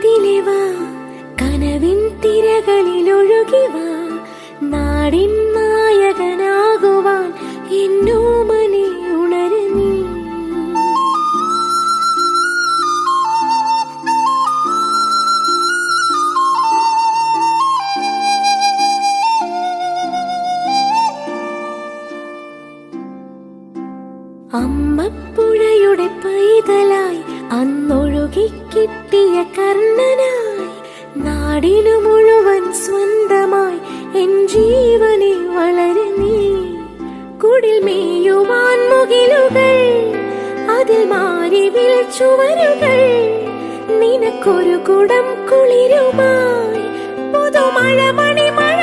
ഇതിലെവാ കനവിൻ തിരകളിലൊഴുകിവാ നാടിൻ നായകനാകുവാൻ എന്നോമനെ ഉണര് നീ. അമ്മപ്പുഴയുടെ പൈതലായി അന്നൊഴുകി കിട്ടിയ കർണനായി നാടിനു മുഴുവൻ സ്വന്തമായി എൻ ജീവനെ വളര് നീ. കുടിൽ മേയുവാൻ മുകിലുകൾ അതിൽ മാറി വിളിച്ചുവരുകൾ നിനക്കൊരു കുടം കുളിരുമായി പുതുമഴ മണിമഴ